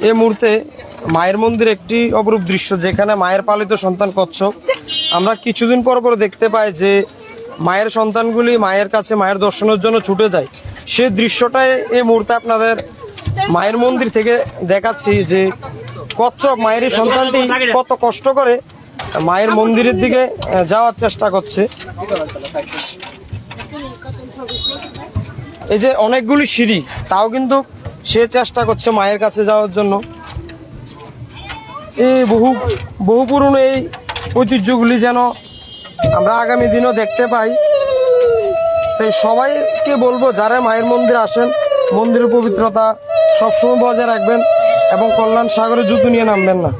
এই মুহূর্তে মায়ের মন্দির একটি অপরূপ দৃশ্য, যেখানে মায়ের পালিত সন্তান কচ্ছপ। আমরা কিছুদিন পর পর দেখতে পাই যে মায়ের সন্তানগুলি মায়ের কাছে মায়ের দর্শনের জন্য ছুটে যায়। সে দৃশ্যটাই এই মুহূর্তে আপনাদের মায়ের মন্দির থেকে দেখাচ্ছি, যে কচ্ছপ মায়ের এই সন্তানটি কত কষ্ট করে মায়ের মন্দিরের দিকে যাওয়ার চেষ্টা করছে। এই যে অনেকগুলি সিঁড়ি, তাও কিন্তু সে চেষ্টা করছে মায়ের কাছে যাওয়ার জন্য। এই বহু পুরনো এই ঐতিহ্যগুলি যেন আমরা আগামী দিনও দেখতে পাই। তাই সবাইকে বলবো, যারা মায়ের মন্দিরে আসেন, মন্দিরের পবিত্রতা সবসময় বজায় রাখবেন এবং কল্যাণ সাগরে জুতো নিয়ে নামবেন না।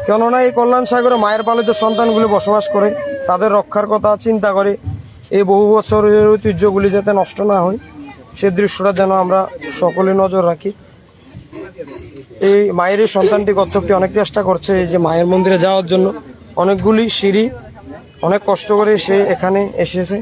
কেননা এই কল্যাণ সাগরে মায়ের পালিত সন্তানগুলি বসবাস করে, তাদের রক্ষার কথা চিন্তা করে এই বহু বছরের ঐতিহ্যগুলি যাতে নষ্ট না হয়, সে দৃশ্যটা যেন আমরা সকলে নজর রাখি। এই মায়ের এই সন্তানটি কচ্ছপটি অনেক চেষ্টা করছে এই যে মায়ের মন্দিরে যাওয়ার জন্য। অনেকগুলি সিঁড়ি, অনেক কষ্ট করে সে এখানে এসেছে।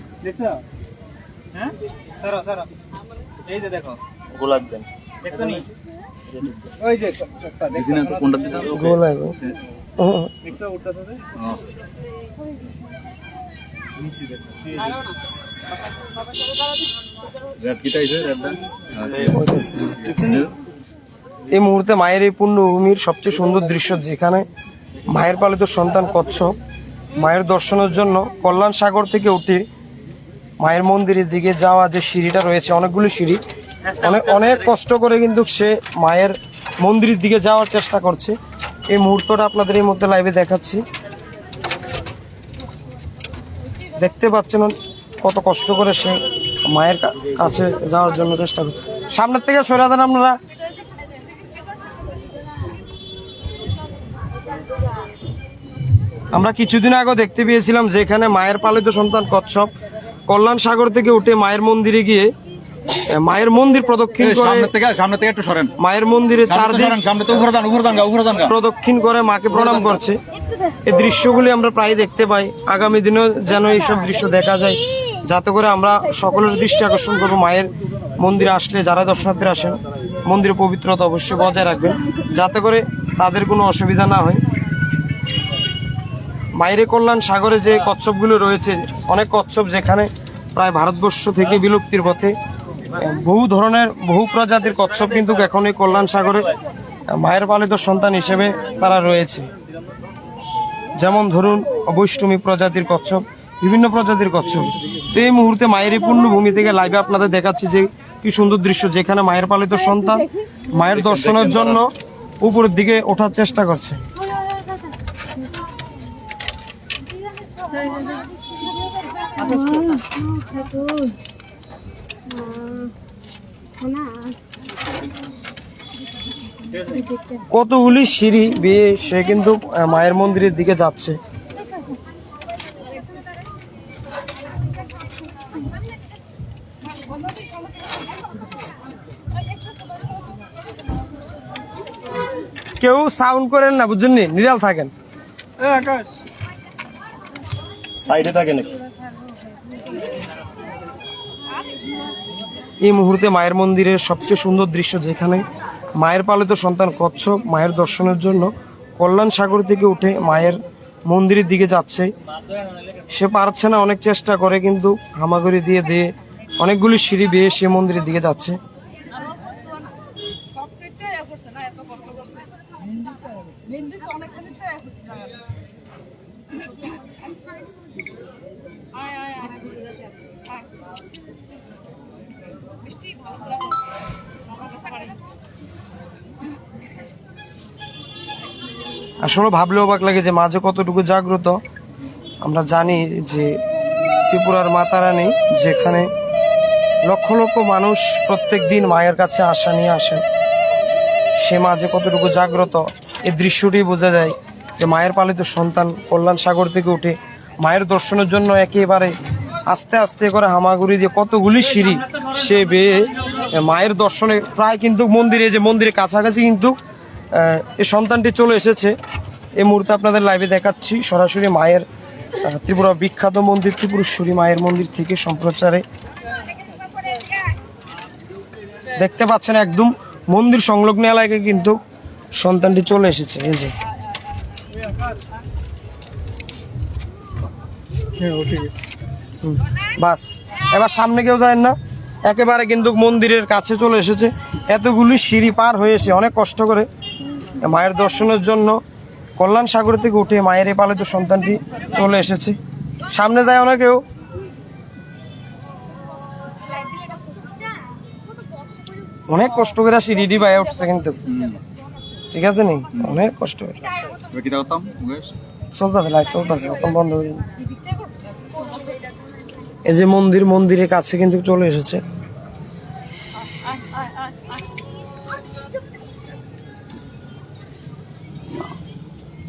এই মুহূর্তে মায়ের এই পুণ্যভূমির সবচেয়ে সুন্দর দৃশ্য, যেখানে মায়ের পালিত সন্তান কচ্ছপ মায়ের দর্শনের জন্য কল্যাণ সাগর থেকে উঠে মায়ের মন্দিরের দিকে যাওয়া যে সিঁড়িটা রয়েছে, অনেকগুলো সিঁড়ি, অনেক কষ্ট করে কিন্তু সে মায়ের মন্দিরের দিকে যাওয়ার চেষ্টা করছে। এই মুহূর্তটা আপনাদের এই মধ্যে লাইভে দেখাচ্ছি। দেখতে পাচ্ছেন কত কষ্ট করে সে মায়ের কাছে যাওয়ার জন্য চেষ্টা করছে। সামনের থেকে সরে দেন আপনারা। আমরা কিছুদিন আগে দেখতে পেয়েছিলাম যেখানে মায়ের পালিত সন্তান কচ্ছপ কল্যাণ সাগর থেকে উঠে মায়ের মন্দিরে গিয়ে মায়ের মন্দির প্রদক্ষিণ করে, সামনে থেকে একটু সরেন, মায়ের মন্দিরে চারদিন প্রদক্ষিণ করে মাকে প্রণাম করছে। এই দৃশ্যগুলি আমরা প্রায় দেখতে পাই। আগামী দিনেও যেন এইসব দৃশ্য দেখা যায়, যাতে করে আমরা সকলের দৃষ্টি আকর্ষণ করবো। মায়ের মন্দিরে আসলে যারা দর্শনার্থীরা আসেন, মন্দিরের পবিত্রতা অবশ্যই বজায় রাখবেন, যাতে করে তাদের কোনো অসুবিধা না হয়। মায়ের কল্যাণ সাগরে যে কচ্ছপগুলো রয়েছে, অনেক কচ্ছপ যেখানে প্রায় ভারতবর্ষ থেকে বিলুপ্তির পথে, বহু প্রজাতির কচ্ছপ কিন্তু এখন এই কল্যাণ সাগরে মায়ের পালিত সন্তান হিসেবে তারা রয়েছে। যেমন ধরুন বৈষ্ণবী প্রজাতির কচ্ছপ, বিভিন্ন প্রজাতির কচ্ছপ। তো এই মুহূর্তে মায়ের এই পুণ্যভূমি থেকে লাইভে আপনাদের দেখাচ্ছি যে কি সুন্দর দৃশ্য, যেখানে মায়ের পালিত সন্তান মায়ের দর্শনের জন্য উপরের দিকে ওঠার চেষ্টা করছে। কতগুলি সিঁড়ি বেয়ে সে কিন্তু মায়ের মন্দিরের দিকে যাচ্ছে। কেউ সাউন্ড করেন না, বুঝছেন, নিরাল থাকেন, সাইডে থাকেন। এই মুহূর্তে মায়ের মন্দিরের সবচেয়ে সুন্দর দৃশ্য, যেখানে মায়ের পালিত সন্তান কচ্ছপ মায়ের দর্শনের জন্য কল্যাণ সাগর থেকে উঠে মায়ের মন্দিরের দিকে যাচ্ছে। সে পারছে না, অনেক চেষ্টা করে, কিন্তু হামাগুড়ি দিয়ে দিয়ে অনেকগুলি সিঁড়ি বেয়ে সে মন্দিরের দিকে যাচ্ছে। আসলে ভাবলেও অবাক লাগে যে মাঝে কতটুকু জাগ্রত। আমরা জানি যে ত্রিপুরার মাতা রানী, যেখানে লক্ষ লক্ষ মানুষ প্রত্যেক দিন মায়ের কাছে আশা নিয়ে আসেন, সে মাঝে কতটুকু জাগ্রত, এই দৃশ্যটি বোঝা যায় যে মায়ের পালিত সন্তান কল্যাণ সাগর থেকে উঠে মায়ের দর্শনের জন্য একেবারে আস্তে আস্তে করে হামাগুড়ি দিয়ে কতগুলি সিঁড়ি সে বেয়ে মায়ের দর্শনে প্রায় কিন্তু মন্দিরের কাছাকাছি কিন্তু এই সন্তানটি চলে এসেছে। এই মুহূর্তে আপনাদের লাইভে দেখাচ্ছি সরাসরি মায়ের ত্রিপুরা বিখ্যাত মন্দির ত্রিপুরেশ্বরী মায়ের মন্দির থেকে সম্প্রচারে। দেখতে পাচ্ছেন একদম মন্দির সংলগ্ন এলাকায় কিন্তু সন্তানটি চলে এসেছে। এই যে বাস, এবার সামনে কেউ যায় না, একেবারে কিন্তু মন্দিরের কাছে চলে এসেছে। এতগুলি সিঁড়ি পার হয়েছে অনেক কষ্ট করে মায়ের দর্শনের জন্য কল্যাণ সাগর থেকে উঠে মায়ের এই পালিত সন্তানটি চলে এসেছে। সামনে যায় না কেউ। অনেক কষ্ট করে সিঁড়ি বাইরে উঠছে কিন্তু, ঠিক আছে নি, অনেক কষ্ট করে চলতেছে, লাইট চলতেছে, বন্ধ হয়ে যাবে। এই যে মন্দিরের কাছে কিন্তু চলে এসেছে।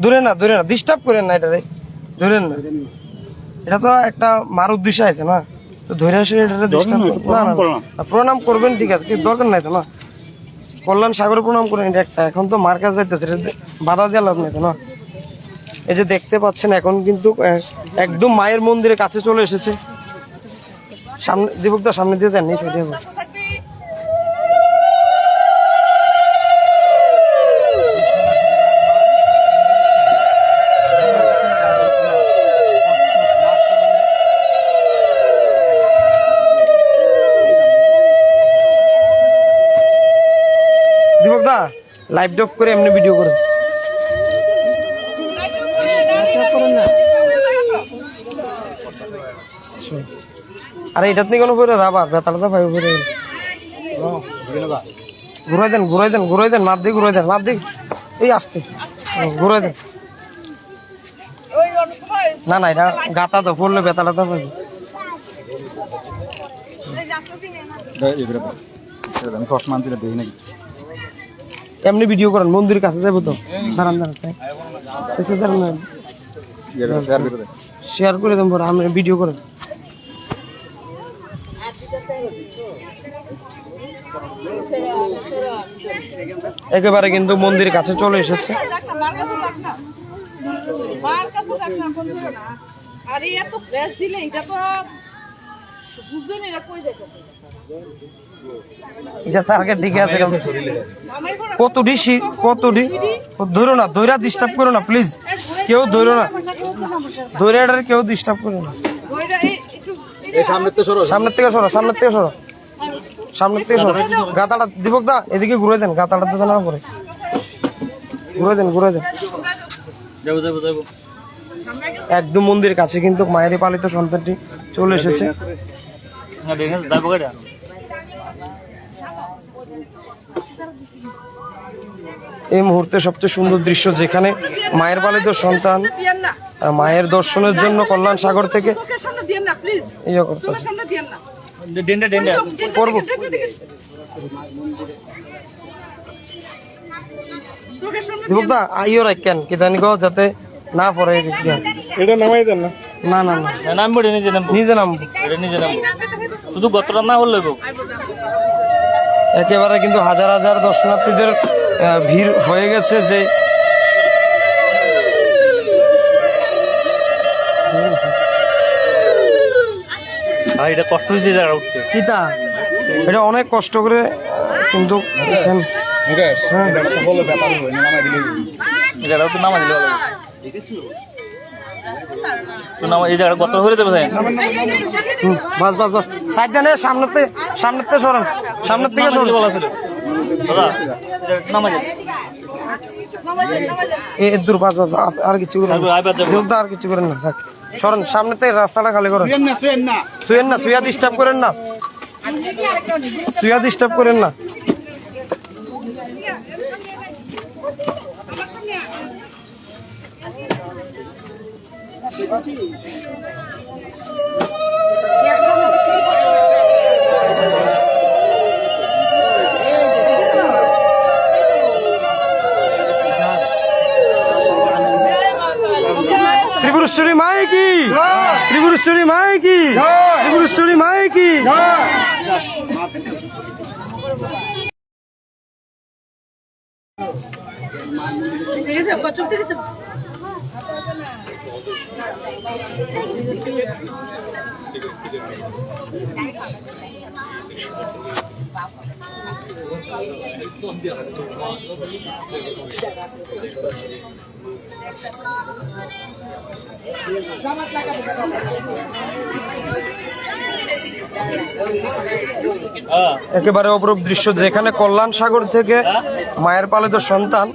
দূরে না ডিস্টার্ব করেন না, এটা ধরেন না, এটা তো একটা মার উদ্দেশ্য আছে না, তো ধরে আসে এটা ডিস্টার্ব না, প্রণাম করবেন ঠিক আছে, কিন্তু দরকার নাই তো না, কল্যাণ সাগরে প্রণাম করেন, এটা একটা। এখন তো মার কাছে যাইতেছে, বাধা দেওয়া লাভ নেই তো না। এই যে দেখতে পাচ্ছেন এখন কিন্তু একদম মায়ের মন্দিরের কাছে চলে এসেছে। সামনে দীপকদা, সামনে দিয়ে যান, নিচে দিয়ে দীপকদা লাইভ অফ করে এমনি ভিডিও করে আরে এটা নিয়ে কোনো করে রাবার বেতালটা ভাই উপরে ঘুরাই দেন মাপ দিয়ে মাপ দিয়ে এই আসতে ঘুরাই দেন। না এটা গাতা তো পড়লে বেতালা তো পাবি। এমনি ভিডিও করেন, মন্দিরের কাছে যাবো তো, দাঁড়ান শেয়ার করে দেন, আমি ভিডিও করেন। একেবারে কিন্তু মন্দিরের কাছে চলে এসেছে। এটা টার্গেট দিকে আছে, কতটি ধরো না, দইরা ডিস্টার্ব করো না প্লিজ, কেউ ধরো না, দইরা এটা কেউ ডিস্টার্ব করো না। সামনের থেকে সরো গাতাটা দীপকদা এদিকে ঘুরে দেন, গাতাটা তো জানা করে ঘুরে দেন। একদম মন্দিরের কাছে কিন্তু মায়ের পালিত সন্তানটি চলে এসেছে। এই মুহূর্তে সবচেয়ে সুন্দর দৃশ্য, যেখানে মায়ের পালিত সন্তান মায়ের দর্শনের জন্য কল্যাণ সাগর থেকে ইয়ে করতেছে। দীপকদা আইও রাখেন কিদানি গো, যাতে না পড়ে এটা নামাই দেন না। না নামবো, নিজে নামবো শুধু গতটা না বললে। একেবারে কিন্তু হাজার হাজার দর্শনার্থীদের ভিড় হয়ে গেছে। যে এটা কষ্ট হয়েছে জায়গা উঠতে, কিতা এটা অনেক কষ্ট করে কিন্তু বাস সাইড দেন, সামনের থেকে সরেন, সামনের থেকে সরেন, দূর বাস আর কিছু করেন, আর কিছু করেন না, সরেন সামনের থেকে, রাস্তাটা খালি করেন, শুয়েন না, শুয়া ডিস্টার্ব করেন না, ত্রিপুরেশ্বরী মাই কি, ত্রিপুরেশ্বরী মাই কি, ত্রিপুরেশ্বরী মাই কি। একেবারে অপরূপ দৃশ্য, যেখানে কল্যাণ সাগর থেকে মায়ের পালিত সন্তান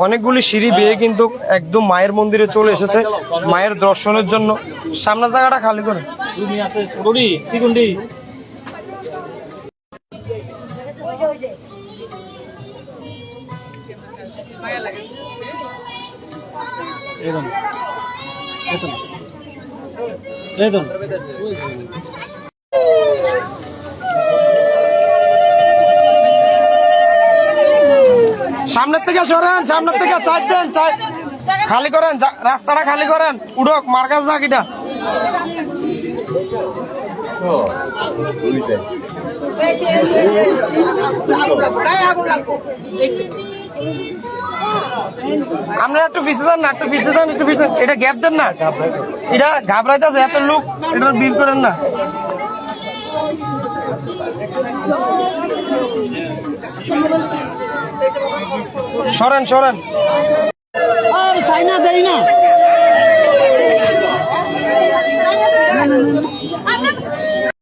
অনেকগুলি সিঁড়ি বেয়ে কিন্তু একদম মায়ের মন্দিরে চলে এসেছে মায়ের দর্শনের জন্য। সামনের জায়গাটা খালি করে সামনের থেকে সরেন, সামনের থেকে সাইড দেন, খালি করেন, রাস্তাটা খালি করেন, উড়ক মার্কাজ জাকিটা। আপনারা একটু পিছিয়ে দেন না, একটু পিছিয়ে দেন, একটু পিছিয়ে, এটা গ্যাপ দেন না, এটা ঘাবড়াইতেছে এত লোক, এটা বিল করেন না। সরেন সরেন।